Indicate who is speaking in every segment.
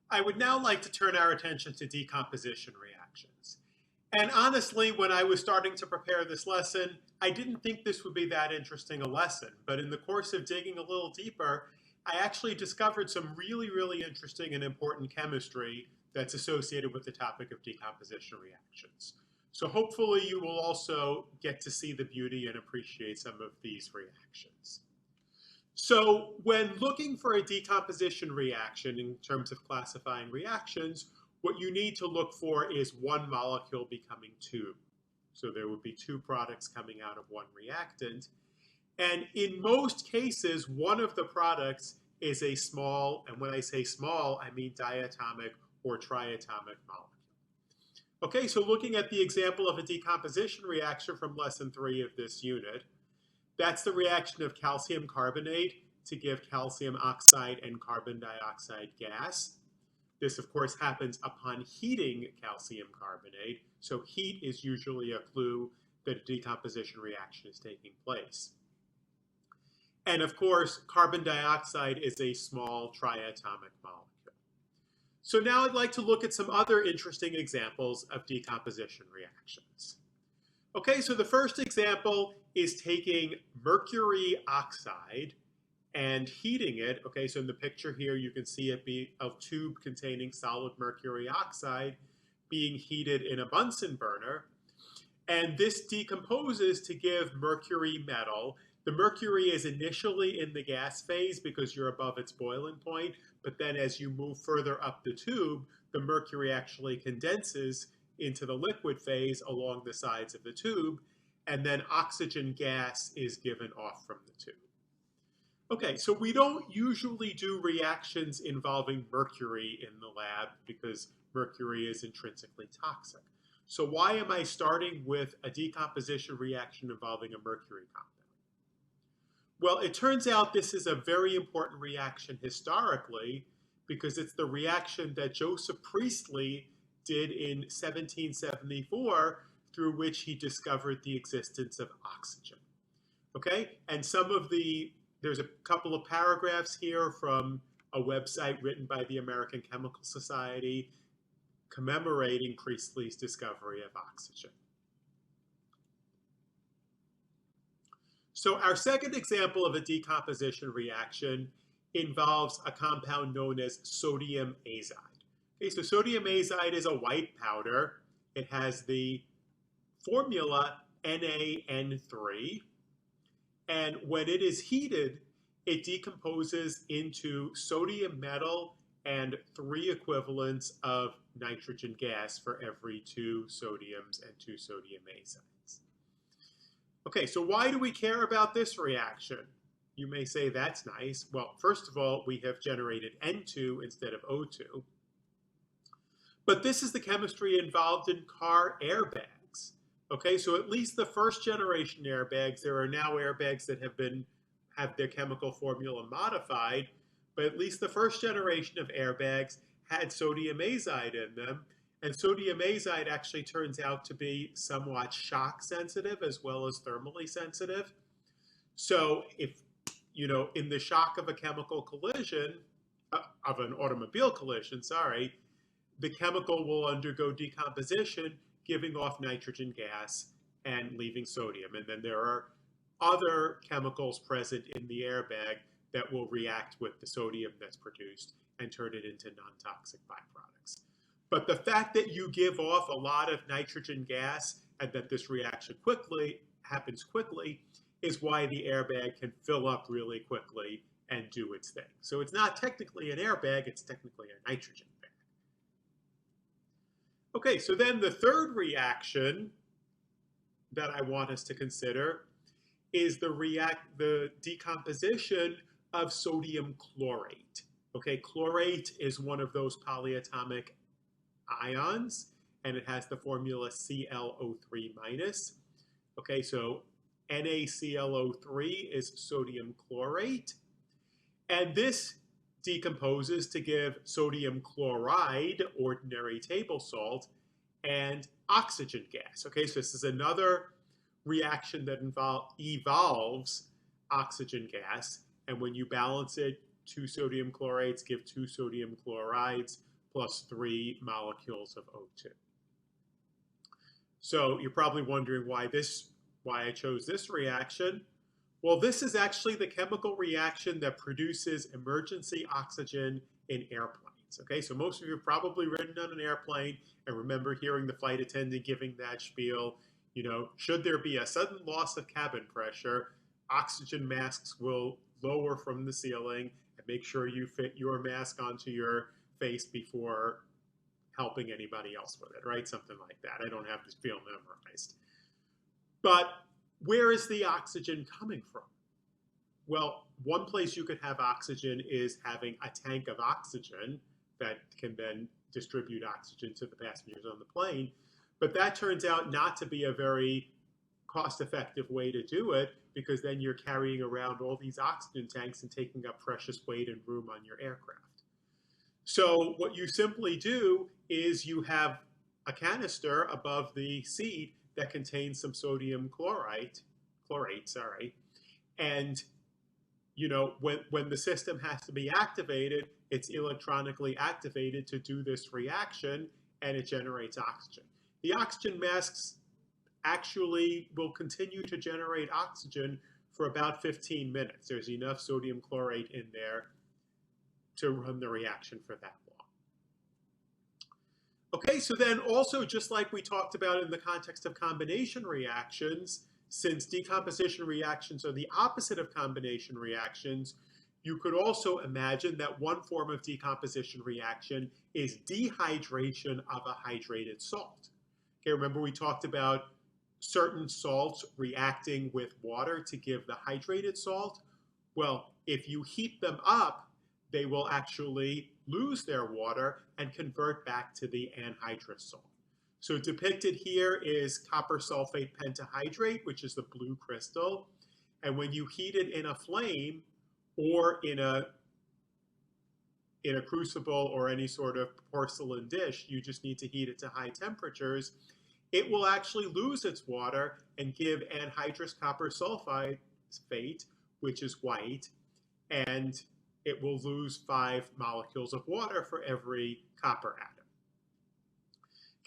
Speaker 1: I would now like to turn our attention to decomposition reactions. And honestly, when I was starting to prepare this lesson, I didn't think this would be that interesting a lesson. But in the course of digging a little deeper, I actually discovered some really interesting and important chemistry that's associated with the topic of decomposition reactions. So hopefully you will also get to see the beauty and appreciate some of these reactions. So when looking for a decomposition reaction in terms of classifying reactions, what you need to look for is one molecule becoming two. So there would be two products coming out of one reactant. And in most cases, one of the products is a small, and when I say small, I mean diatomic or triatomic molecule. Okay, so looking at the example of a decomposition reaction from lesson 3 of this unit, that's the reaction of calcium carbonate to give calcium oxide and carbon dioxide gas. This, of course, happens upon heating calcium carbonate, so heat is usually a clue that a decomposition reaction is taking place. And of course, carbon dioxide is a small triatomic molecule. So now I'd like to look at some other interesting examples of decomposition reactions. Okay, so the first example is taking mercury oxide and heating it. Okay, so in the picture here, you can see it be a tube containing solid mercury oxide being heated in a Bunsen burner. And this decomposes to give mercury metal. The mercury is initially in the gas phase because you're above its boiling point, but then as you move further up the tube, the mercury actually condenses into the liquid phase along the sides of the tube, and then oxygen gas is given off from the tube. Okay, so we don't usually do reactions involving mercury in the lab because mercury is intrinsically toxic. So why am I starting with a decomposition reaction involving a mercury compound? Well, it turns out this is a very important reaction historically because it's the reaction that Joseph Priestley did in 1774 through which he discovered the existence of oxygen. Okay, and there's a couple of paragraphs here from a website written by the American Chemical Society commemorating Priestley's discovery of oxygen. So our second example of a decomposition reaction involves a compound known as sodium azide. Okay, so sodium azide is a white powder. It has the formula NaN3. And when it is heated, it decomposes into sodium metal and 3 equivalents of nitrogen gas for every 2 sodiums and 2 sodium azides. Okay, so why do we care about this reaction? You may say that's nice. Well, first of all, we have generated N2 instead of O2. But this is the chemistry involved in car airbags. Okay, so at least the first generation airbags, there are now airbags that have their chemical formula modified, but at least the first generation of airbags had sodium azide in them. And sodium azide actually turns out to be somewhat shock sensitive as well as thermally sensitive. So if, in the shock of a chemical collision, of an automobile collision, sorry, the chemical will undergo decomposition, giving off nitrogen gas and leaving sodium. And then there are other chemicals present in the airbag that will react with the sodium that's produced and turn it into non-toxic byproducts. But the fact that you give off a lot of nitrogen gas and that this reaction happens quickly is why the airbag can fill up really quickly and do its thing. So it's not technically an airbag, it's technically a nitrogen bag. Okay, so then the third reaction that I want us to consider is the decomposition of sodium chlorate. Okay, chlorate is one of those polyatomic ions, and it has the formula ClO3-. Okay, so NaClO3 is sodium chlorate, and this decomposes to give sodium chloride, ordinary table salt, and oxygen gas. Okay, so this is another reaction that evolves oxygen gas, and when you balance it, 2 sodium chlorates give 2 sodium chlorides, plus 3 molecules of O2. So you're probably wondering why I chose this reaction. Well, this is actually the chemical reaction that produces emergency oxygen in airplanes. Okay, so most of you have probably ridden on an airplane and remember hearing the flight attendant giving that spiel. You know, should there be a sudden loss of cabin pressure, oxygen masks will lower from the ceiling, and make sure you fit your mask onto your face before helping anybody else with it, right? Something like that. I don't have this spiel memorized. But where is the oxygen coming from? Well, one place you could have oxygen is having a tank of oxygen that can then distribute oxygen to the passengers on the plane. But that turns out not to be a very cost-effective way to do it, because then you're carrying around all these oxygen tanks and taking up precious weight and room on your aircraft. So what you simply do is you have a canister above the seat that contains some sodium chlorate, and you know, when the system has to be activated, it's electronically activated to do this reaction, and it generates oxygen. The oxygen masks actually will continue to generate oxygen for about 15 minutes. There's enough sodium chlorate in there to run the reaction for that long. Okay, so then also, just like we talked about in the context of combination reactions, since decomposition reactions are the opposite of combination reactions, you could also imagine that one form of decomposition reaction is dehydration of a hydrated salt. Okay, remember we talked about certain salts reacting with water to give the hydrated salt? Well, if you heat them up, they will actually lose their water and convert back to the anhydrous salt. So depicted here is copper sulfate pentahydrate, which is the blue crystal. And when you heat it in a flame or in a crucible or any sort of porcelain dish, you just need to heat it to high temperatures, it will actually lose its water and give anhydrous copper sulfate, which is white, and it will lose 5 molecules of water for every copper atom.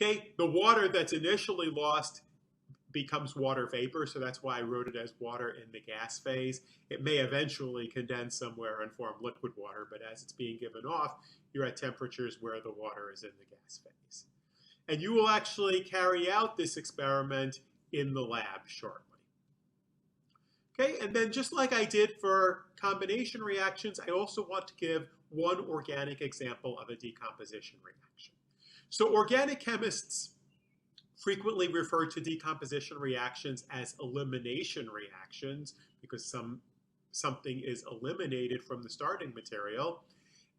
Speaker 1: Okay, the water that's initially lost becomes water vapor, so that's why I wrote it as water in the gas phase. It may eventually condense somewhere and form liquid water, but as it's being given off, you're at temperatures where the water is in the gas phase. And you will actually carry out this experiment in the lab shortly. Okay, and then just like I did for combination reactions, I also want to give one organic example of a decomposition reaction. So organic chemists frequently refer to decomposition reactions as elimination reactions because something is eliminated from the starting material.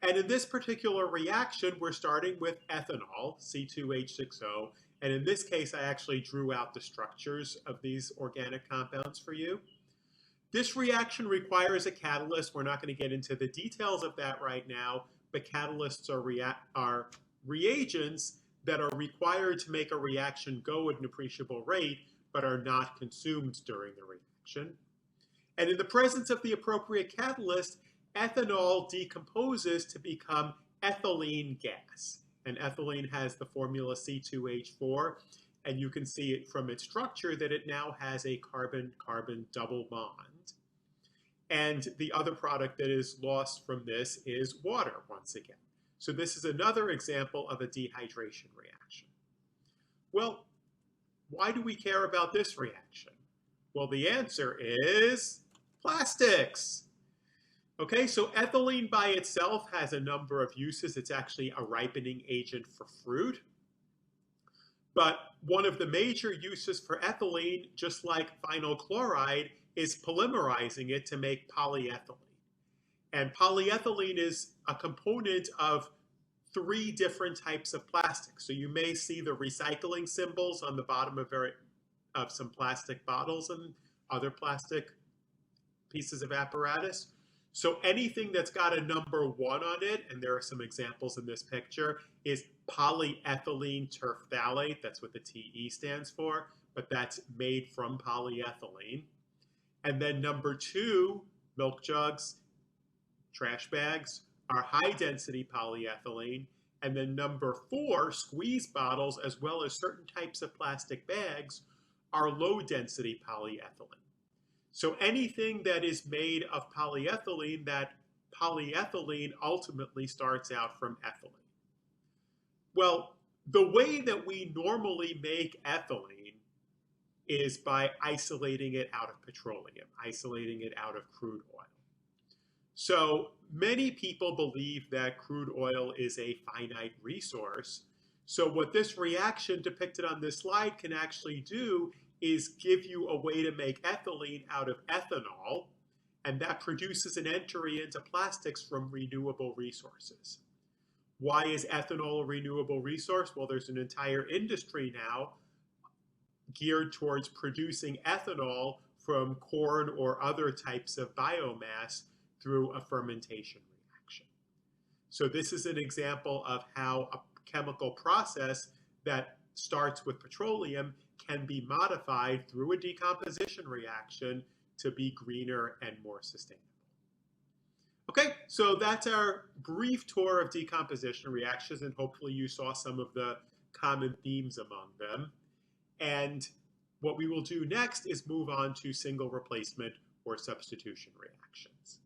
Speaker 1: And in this particular reaction, we're starting with ethanol, C2H6O. And in this case, I actually drew out the structures of these organic compounds for you. This reaction requires a catalyst. We're not going to get into the details of that right now, but catalysts are reagents that are required to make a reaction go at an appreciable rate, but are not consumed during the reaction. And in the presence of the appropriate catalyst, ethanol decomposes to become ethylene gas. And ethylene has the formula C2H4, and you can see it from its structure that it now has a carbon-carbon double bond. And the other product that is lost from this is water once again. So this is another example of a dehydration reaction. Well, why do we care about this reaction? Well, the answer is plastics. Okay, so ethylene by itself has a number of uses. It's actually a ripening agent for fruit. But one of the major uses for ethylene, just like vinyl chloride, is polymerizing it to make polyethylene. And polyethylene is a component of 3 different types of plastic. So you may see the recycling symbols on the bottom of some plastic bottles and other plastic pieces of apparatus. So anything that's got a number 1 on it, and there are some examples in this picture, is polyethylene terephthalate. That's what the TE stands for, but that's made from polyethylene. And then number 2, milk jugs, trash bags, are high-density polyethylene. And then number 4, squeeze bottles, as well as certain types of plastic bags, are low-density polyethylene. So anything that is made of polyethylene, that polyethylene ultimately starts out from ethylene. Well, the way that we normally make ethylene is by isolating it out of petroleum, isolating it out of crude oil. So many people believe that crude oil is a finite resource. So what this reaction depicted on this slide can actually do is give you a way to make ethylene out of ethanol, and that produces an entry into plastics from renewable resources. Why is ethanol a renewable resource? Well, there's an entire industry now geared towards producing ethanol from corn or other types of biomass through a fermentation reaction. So this is an example of how a chemical process that starts with petroleum can be modified through a decomposition reaction to be greener and more sustainable. Okay, so that's our brief tour of decomposition reactions, and hopefully you saw some of the common themes among them. And what we will do next is move on to single replacement or substitution reactions.